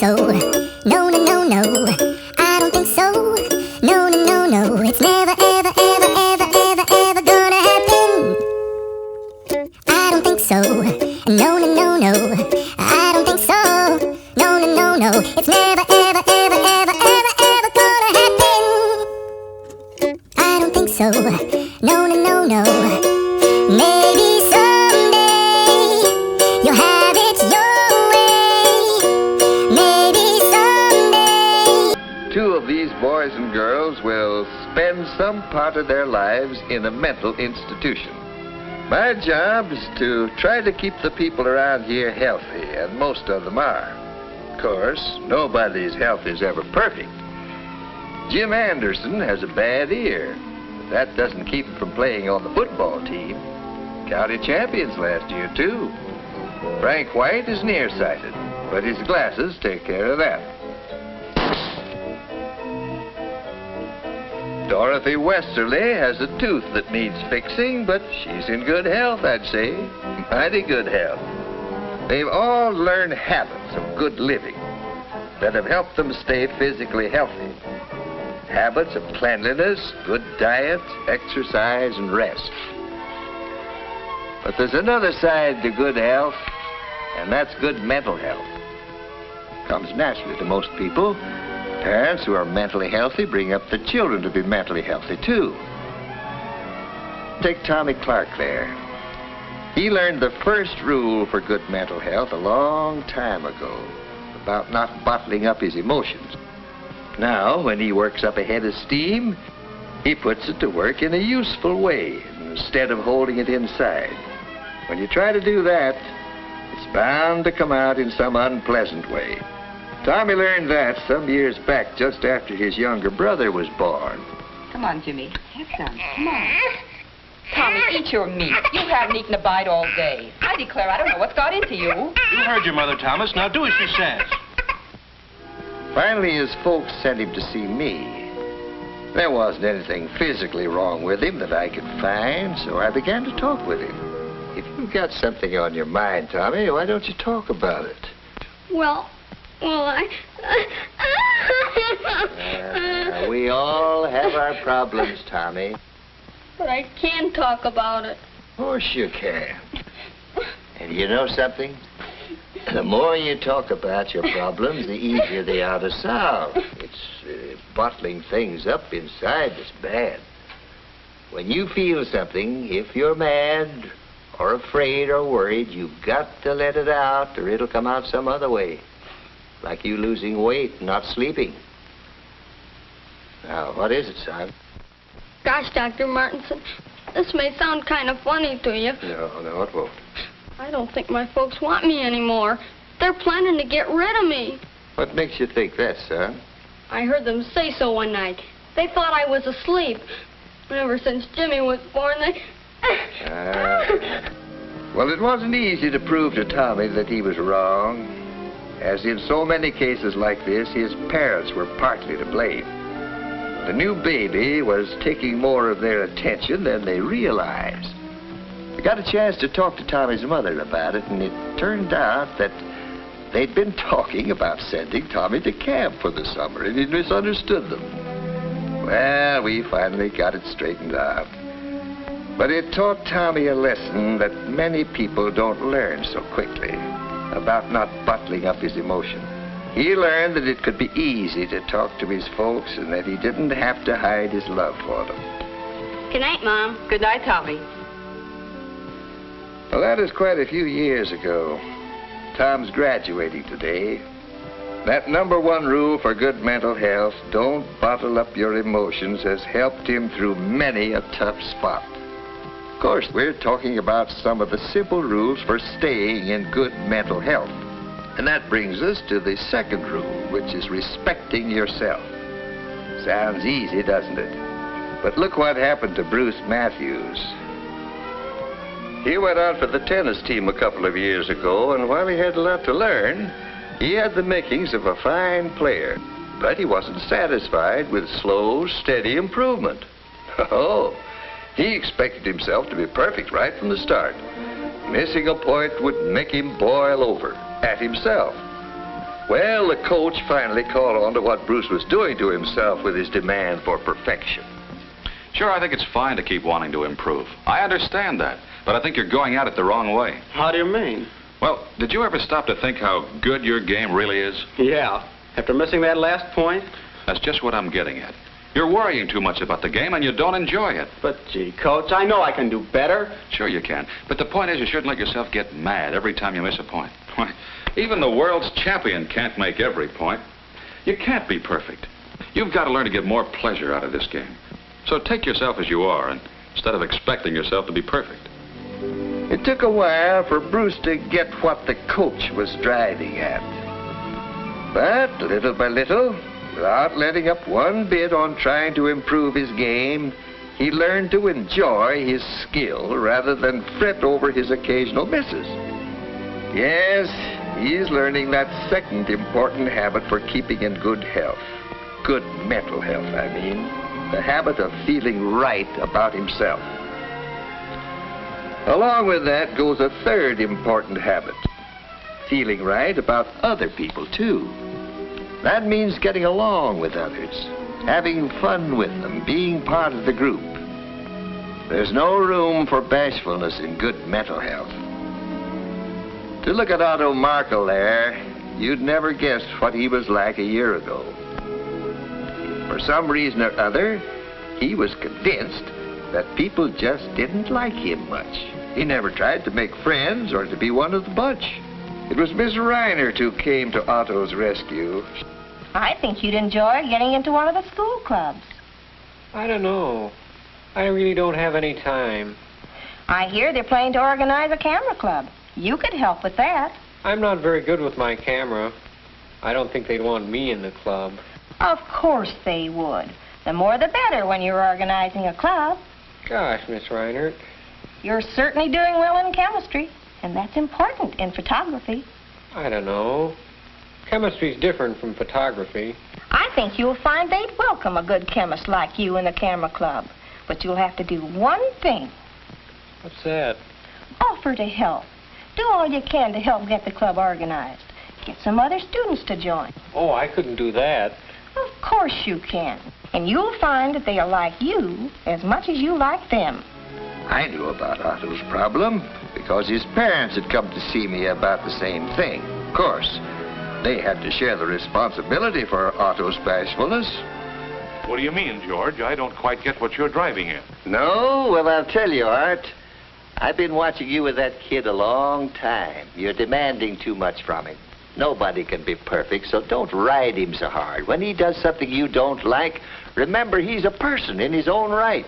so. No, no, no, no. I don't think so. No, no, no, no. It's never, ever, ever, ever, ever, ever gonna happen. I don't think so. No, no, no, no. I don't think so. No, no, no, no. It's never, ever, ever, ever, ever, ever gonna happen. I don't think so. No, no, no, no. Maybe someday you'll have it your way. Maybe someday. Two of these boys and girls will spend some part of their lives in a mental institution. My job is to try to keep the people around here healthy, and most of them are. Of course, nobody's health is ever perfect. Jim Anderson has a bad ear. That doesn't keep him from playing on the football team. County champions last year, too. Frank White is nearsighted, but his glasses take care of that. Dorothy Westerly has a tooth that needs fixing, but she's in good health, I'd say. Mighty good health. They've all learned habits of good living that have helped them stay physically healthy. Habits of cleanliness, good diet, exercise, and rest. But there's another side to good health, and that's good mental health. Comes naturally to most people. Parents who are mentally healthy bring up their children to be mentally healthy, too. Take Tommy Clark there. He learned the first rule for good mental health a long time ago, about not bottling up his emotions. Now, when he works up a head of steam, he puts it to work in a useful way, instead of holding it inside. When you try to do that, it's bound to come out in some unpleasant way. Tommy learned that some years back, just after his younger brother was born. Come on, Jimmy. Have some. Come on. Tommy, eat your meat. You haven't eaten a bite all day. I declare I don't know what's got into you. You heard your mother, Thomas. Now do as she says. Finally, his folks sent him to see me. There wasn't anything physically wrong with him that I could find, so I began to talk with him. If you've got something on your mind, Tommy, why don't you talk about it? Well, We all have our problems, Tommy. But I can talk about it. Of course you can. And you know something? The more you talk about your problems, the easier they are to solve. It's bottling things up inside that's bad. When you feel something, if you're mad or afraid or worried, you've got to let it out or it'll come out some other way. Like you losing weight and not sleeping. Now, what is it, son? Gosh, Dr. Martinson, this may sound kind of funny to you. No, it won't. I don't think my folks want me anymore. They're planning to get rid of me. What makes you think that, son? I heard them say so one night. They thought I was asleep. Ever since Jimmy was born, they... Well, it wasn't easy to prove to Tommy that he was wrong. As in so many cases like this, his parents were partly to blame. The new baby was taking more of their attention than they realized. I got a chance to talk to Tommy's mother about it, and it turned out that they'd been talking about sending Tommy to camp for the summer, and he misunderstood them. Well, we finally got it straightened out. But it taught Tommy a lesson that many people don't learn so quickly, about not bottling up his emotion. He learned that it could be easy to talk to his folks and that he didn't have to hide his love for them. Good night, Mom. Good night, Tommy. Well, that is quite a few years ago. Tom's graduating today. That #1 rule for good mental health, don't bottle up your emotions, has helped him through many a tough spot. Of course, we're talking about some of the simple rules for staying in good mental health. And that brings us to the second rule, which is respecting yourself. Sounds easy, doesn't it? But look what happened to Bruce Matthews. He went out for the tennis team a couple of years ago, and while he had a lot to learn, he had the makings of a fine player. But he wasn't satisfied with slow, steady improvement. Oh, he expected himself to be perfect right from the start. Missing a point would make him boil over at himself. Well, the coach finally caught on to what Bruce was doing to himself with his demand for perfection. Sure, I think it's fine to keep wanting to improve. I understand that, but I think you're going at it the wrong way. How do you mean? Well, did you ever stop to think how good your game really is? Yeah. After missing that last point? That's just what I'm getting at. You're worrying too much about the game and you don't enjoy it. But, gee, Coach, I know I can do better. Sure you can, but the point is you shouldn't let yourself get mad every time you miss a point. Why, even the world's champion can't make every point. You can't be perfect. You've got to learn to get more pleasure out of this game. So take yourself as you are, and instead of expecting yourself to be perfect. It took a while for Bruce to get what the coach was driving at. But little by little, without letting up one bit on trying to improve his game, he learned to enjoy his skill rather than fret over his occasional misses. Yes, he's learning that second important habit for keeping in good health. Good mental health, I mean. The habit of feeling right about himself. Along with that goes a third important habit. Feeling right about other people, too. That means getting along with others, having fun with them, being part of the group. There's no room for bashfulness in good mental health. To look at Otto Markel there, you'd never guessed what he was like a year ago. For some reason or other, he was convinced that people just didn't like him much. He never tried to make friends or to be one of the bunch. It was Miss Reinert who came to Otto's rescue. I think you'd enjoy getting into one of the school clubs. I don't know. I really don't have any time. I hear they're planning to organize a camera club. You could help with that. I'm not very good with my camera. I don't think they'd want me in the club. Of course they would. The more the better when you're organizing a club. Gosh, Miss Reinert. You're certainly doing well in chemistry, and that's important in photography. I don't know. Chemistry's different from photography. I think you'll find they'd welcome a good chemist like you in the camera club. But you'll have to do one thing. What's that? Offer to help. Do all you can to help get the club organized. Get some other students to join. Oh, I couldn't do that. Of course you can. And you'll find that they'll like you as much as you like them. I knew about Otto's problem because his parents had come to see me about the same thing. Of course, they had to share the responsibility for Otto's bashfulness. What do you mean, George? I don't quite get what you're driving at. No? Well, I'll tell you, Art. I've been watching you with that kid a long time. You're demanding too much from him. Nobody can be perfect, so don't ride him so hard. When he does something you don't like, remember he's a person in his own right.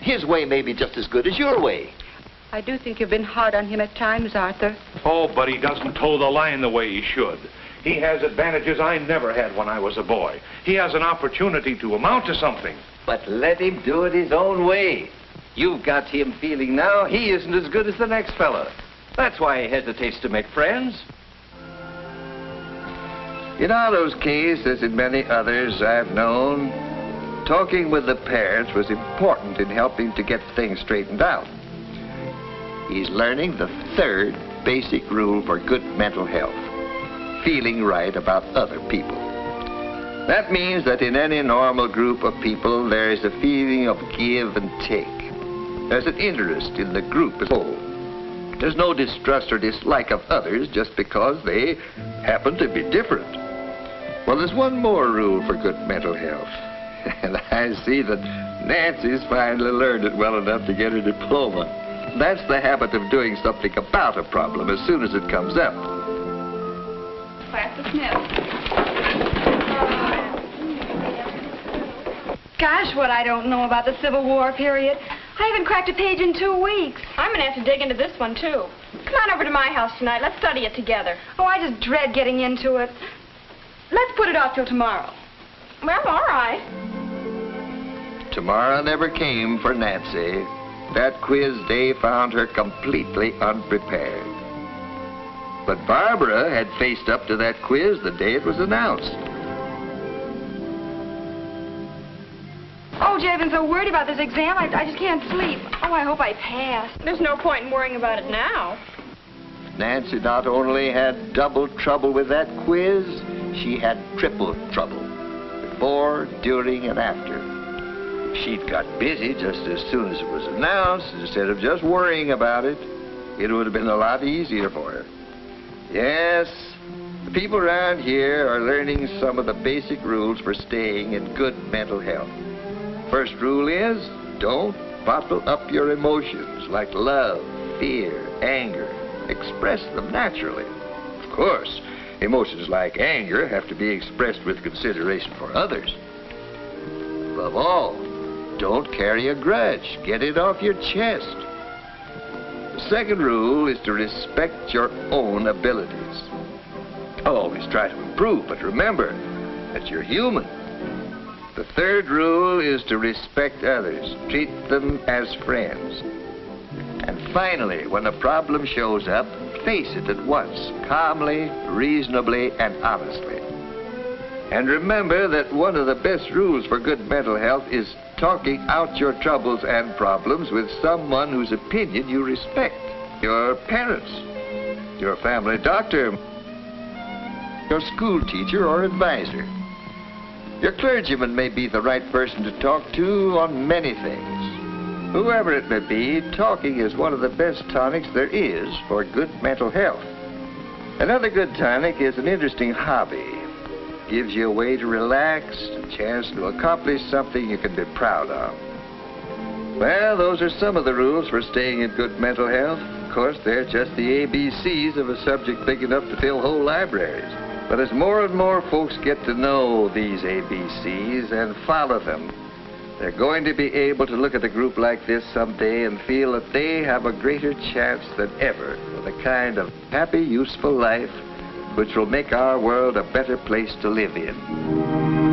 His way may be just as good as your way. I do think you've been hard on him at times, Arthur. Oh, but he doesn't toe the line the way he should. He has advantages I never had when I was a boy. He has an opportunity to amount to something. But let him do it his own way. You've got him feeling now he isn't as good as the next fella. That's why he hesitates to make friends. In Otto's case, as in many others I've known, talking with the parents was important in helping to get things straightened out. He's learning the third basic rule for good mental health. Feeling right about other people. That means that in any normal group of people, there is a feeling of give and take. There's an interest in the group as a whole. There's no distrust or dislike of others just because they happen to be different. Well, there's one more rule for good mental health. And I see that Nancy's finally learned it well enough to get her diploma. That's the habit of doing something about a problem as soon as it comes up. Class dismissed. Gosh, what I don't know about the Civil War period. I haven't cracked a page in 2 weeks. I'm going to have to dig into this one, too. Come on over to my house tonight. Let's study it together. Oh, I just dread getting into it. Let's put it off till tomorrow. Well, all right. Tomorrow never came for Nancy. That quiz day found her completely unprepared. But Barbara had faced up to that quiz the day it was announced. Oh, Jay, I've been so worried about this exam, I just can't sleep. Oh, I hope I pass. There's no point in worrying about it now. Nancy not only had double trouble with that quiz, she had triple trouble, before, during, and after. If she'd got busy just as soon as it was announced, instead of just worrying about it, it would have been a lot easier for her. Yes, the people around here are learning some of the basic rules for staying in good mental health. First rule is, don't bottle up your emotions like love, fear, anger. Express them naturally. Of course, emotions like anger have to be expressed with consideration for others. Above all, don't carry a grudge. Get it off your chest. The second rule is to respect your own abilities. Always try to improve, but remember that you're human. The third rule is to respect others. Treat them as friends. And finally, when a problem shows up, face it at once, calmly, reasonably, and honestly. And remember that one of the best rules for good mental health is talking out your troubles and problems with someone whose opinion you respect. Your parents, your family doctor, your school teacher or advisor. Your clergyman may be the right person to talk to on many things. Whoever it may be, talking is one of the best tonics there is for good mental health. Another good tonic is an interesting hobby. Gives you a way to relax, a chance to accomplish something you can be proud of. Well, those are some of the rules for staying in good mental health. Of course, they're just the ABCs of a subject big enough to fill whole libraries. But as more and more folks get to know these ABCs and follow them, they're going to be able to look at a group like this someday and feel that they have a greater chance than ever for the kind of happy, useful life which will make our world a better place to live in.